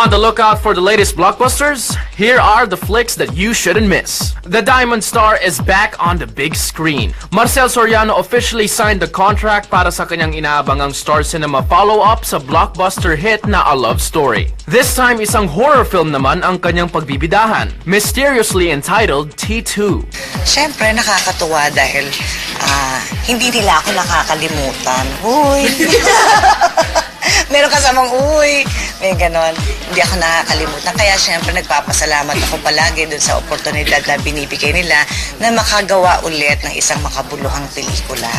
On the lookout for the latest blockbusters? Here are the flicks that you shouldn't miss. The Diamond Star is back on the big screen. Marcel Soriano officially signed the contract para sa kanyang inaabangang Star Cinema follow-up sa blockbuster hit na A Love Story. This time, isang horror film naman ang kanyang pagbibidahan, mysteriously entitled T2. Siyempre, nakakatuwa dahil hindi nila ako nakakalimutan. Uy! Meron kasamang uy! May ganon. Hindi ako nakakalimutan. Kaya siyempre, nagpapasalamat ako palagi dun sa oportunidad na binibigay nila na makagawa ulit ng isang makabuluhang pelikula.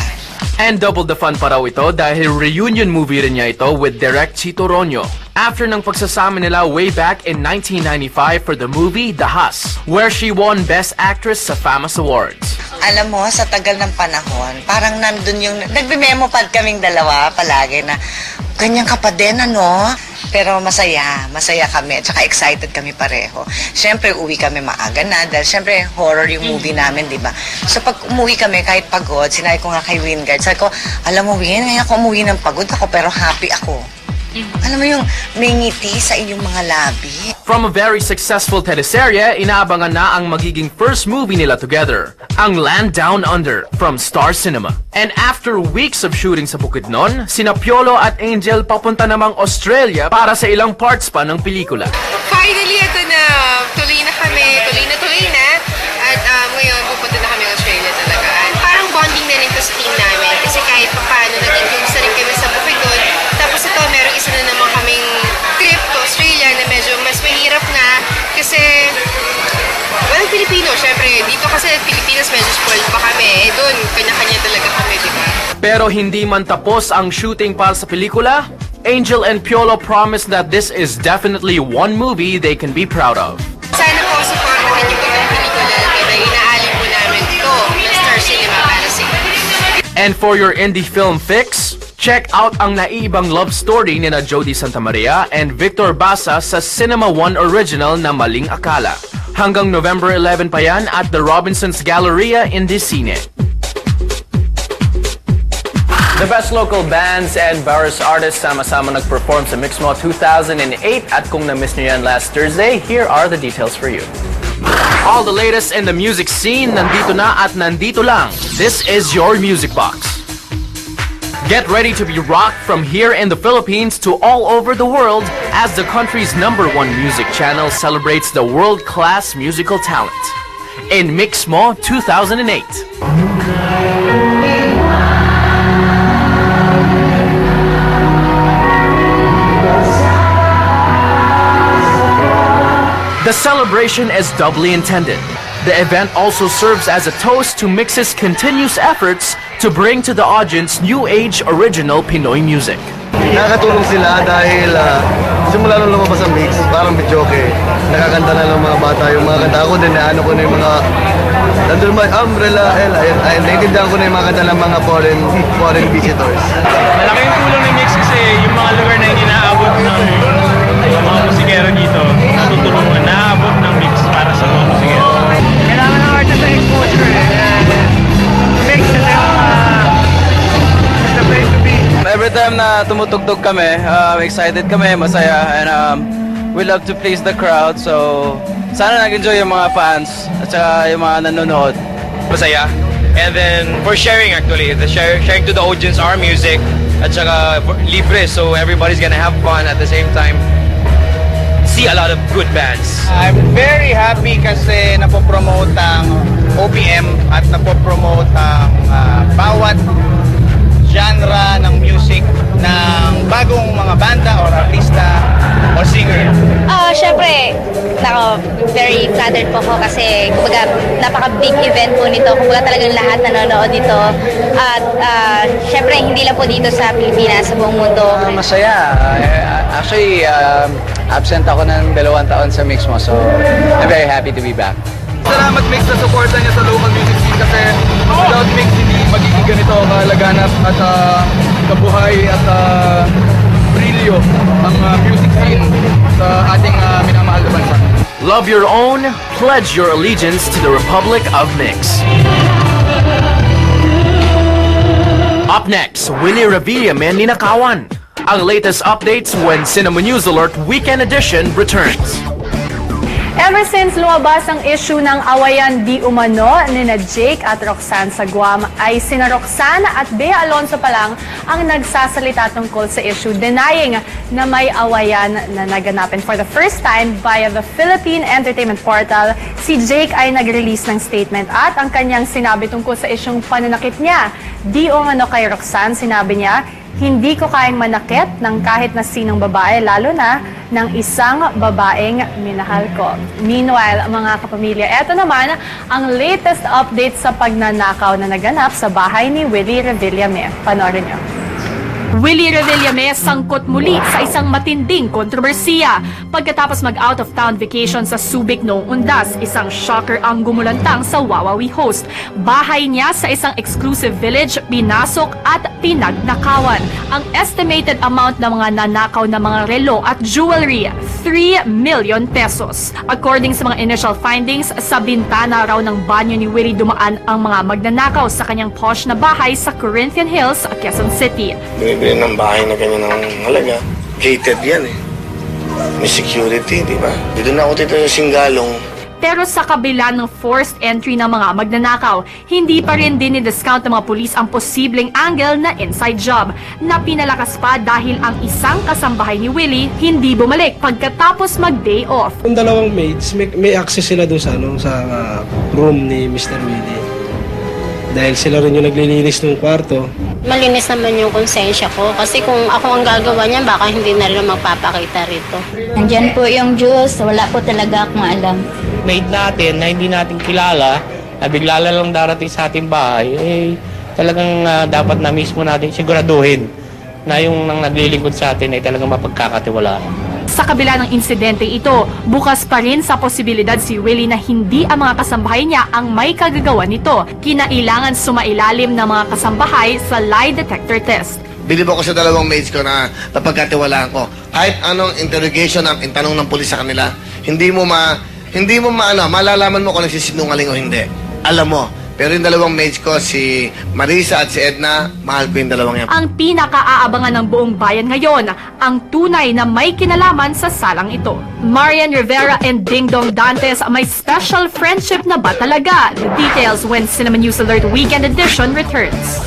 And double the fun pa raw ito dahil reunion movie rin niya ito with Direk Chito Ronyo. After ng pagsasama nila way back in 1995 for the movie The Huss, where she won Best Actress sa FAMAS Awards. Alam mo, sa tagal ng panahon, parang nandun yung... Nagme-memo pad kaming dalawa palagi na ganyan ka pa din, ano? Pero masaya kami. Tsaka excited kami pareho. Siyempre, uwi kami maaga na dahil siyempre, horror yung movie namin, di ba? So, pag umuwi kami, kahit pagod, sinabi ko nga kay Wingard, sabi ko, alam mo, Win, ngayon ako umuwi ng pagod ako, pero happy ako. Alam mo yung may ngiti sa inyong mga labi. From a very successful teleserye, inaabangan na ang magiging first movie nila together, ang Land Down Under from Star Cinema. And after weeks of shooting sa Bukidnon, sina Piolo at Angel papunta namang Australia para sa ilang parts pa ng pelikula. Finally, ito na. Tuloy na kami. Tuloy na. At ngayon, pupunta na kami Australia talaga. At parang bonding na rin ito sa team namin. Kasi kahit paano, nag-include sa rin kami sa Bukidnon. Tapos ito, merong isa na naman kaming trip to Australia na medyo mas mahirap na. Kasi, walang Pilipino. Siyempre, dito kasi Pilipinas medyo spoiled pa kami. Doon, kanya-kanya talaga kami, di ba? Pero hindi man tapos ang shooting para sa pelikula, Angel and Piolo promise that this is definitely one movie they can be proud of. Sana po supportahan niyo po ang pelikula na inaalin po namin ito na Star Cinema para sa inyo. And for your indie film fix, check out ang naiibang love story ni na Jody Santamaria and Victor Basa sa Cinema One original na Maling Akala. Hanggang November 11 pa yan at the Robinsons Galleria in Cine. The best local bands and Barris artists sama-sama nag-perform sa Mixmo 2008 at kung na-miss nyo yan last Thursday, here are the details for you. All the latest in the music scene, nandito na at nandito lang. This is your Music Box. Get ready to be rocked from here in the Philippines to all over the world as the country's #1 music channel celebrates the world-class musical talent. In Mixmo 2008. The celebration is doubly intended. The event also serves as a toast to Mix's continuous efforts to bring to the audience new age original Pinoy music. Nakakatulong sila dahil simula nung lumabas ang Mix, parang bityoke. Nakakanta na lang mga bata yung mga kanta ko din, ano ko na yung mga nandun may umbrella, ayun, naiintindihan ko na yung mga kanta ng mga foreign visitors. Malaki yung tulong ng Mix kasi yung mga lugar na hindi naaabot ng mga musikero dito, natutulungan, naaabot ng Mix para sa mga musikero. Kailangan ng artist ng exposure Mix is the place to be. Every time na tumutugtog kami, excited kami, masaya, and we love to please the crowd. So, sana nag-enjoy yung mga fans at saka yung mga nanonood. Masaya. And then, for sharing actually, sharing to the audience our music at saka libre, so everybody's gonna have fun at the same time. See a lot of good bands. I'm very happy kasi napopromote ang OPM at napopromote ang bawat genre ng music ng bagong mga banda or artista or singer. Syempre, very flattered po ako kasi kumbaga napaka-big event po nito. Kumbaga talagang lahat nanonood dito. At syempre, hindi lang po dito sa Pilipinas, sa buong mundo. Masaya. Actually, absent ako ng 2 taon sa Mixmo, so I'm very happy to be back. Salamat Mix na supportan niya sa local music scene kasi without Mix hindi magiging ganito kalaganap at kabuhay at brilyo ang music scene sa ating minamahal na bansa. Love your own, pledge your allegiance to the Republic of Mix. Up next, Willie Revilla may ninakawan. Ang latest updates when Cinema News Alert Weekend Edition returns. Ever since lumabas ang issue ng awayan di umano ni Jake at Roxanne sa Guam, ay sina Roxanne at Bea Alonzo pa lang ang nagsasalita tungkol sa issue, denying na may awayan na naganapin. For the first time via the Philippine Entertainment Portal, si Jake ay nag-release ng statement at ang kanyang sinabi tungkol sa isyung pananakit niya. Di umano kay Roxanne, sinabi niya, "Hindi ko kayang manakit ng kahit na sinong babae, lalo na ng isang babaeng minahal ko." Meanwhile, mga kapamilya, eto naman ang latest update sa pagnanakaw na naganap sa bahay ni Willie Revillame. Panoorin niyo. Willie Revillame sangkot muli sa isang matinding kontrobersiya. Pagkatapos mag-out-of-town vacation sa Subic noong undas, isang shocker ang gumulantang sa Wawawi host. Bahay niya sa isang exclusive village, pinasok at pinagnakawan. Ang estimated amount ng mga nanakaw na mga relo at jewelry, 3 million pesos. According sa mga initial findings, sa bintana raw ng banyo ni Willie dumaan ang mga magnanakaw sa kanyang posh na bahay sa Corinthian Hills, Quezon City. Binibili ng bahay na ganyan ng halaga. Gated yan eh. May security, di ba? Dito na ako tito yung singgalong. Pero sa kabila ng forced entry ng mga magnanakaw, hindi pa rin dinidiscount ng mga pulis ang posibleng angle na inside job na pinalakas pa dahil ang isang kasambahay ni Willie hindi bumalik pagkatapos mag-day off. Yung dalawang maids, may access sila doon sa room ni Mr. Willie. Dahil sila rin yung naglilinis ng kwarto. Malinis naman yung konsensya ko kasi kung ako ang gagawa niyan, baka hindi na rin magpapakita rito. Nandyan po yung juice, wala po talaga akong alam. Maid natin na hindi natin kilala, na bigla lang darating sa ating bahay, talagang dapat na mismo natin siguraduhin na yung naglilingkod sa atin ay talagang mapagkakatiwalaan. Sa kabila ng insidente ito, bukas pa rin sa posibilidad si Willie na hindi ang mga kasambahay niya ang may kagagawa nito. Kinailangan sumailalim ng mga kasambahay sa lie detector test. Bilib ako sa dalawang maids ko na napagkatiwalaan ko. Kahit anong interrogation ang tanong ng pulis sa kanila, hindi mo malalaman mo kung nagsisinungaling o hindi. Alam mo. Pero yung dalawang maids ko, si Marisa at si Edna, mahal ko yung dalawang yan. Ang pinaka-aabangan ng buong bayan ngayon, ang tunay na may kinalaman sa salang ito. Marian Rivera and Ding Dong Dantes, may special friendship na ba talaga? The details when Cinema News Alert Weekend Edition returns.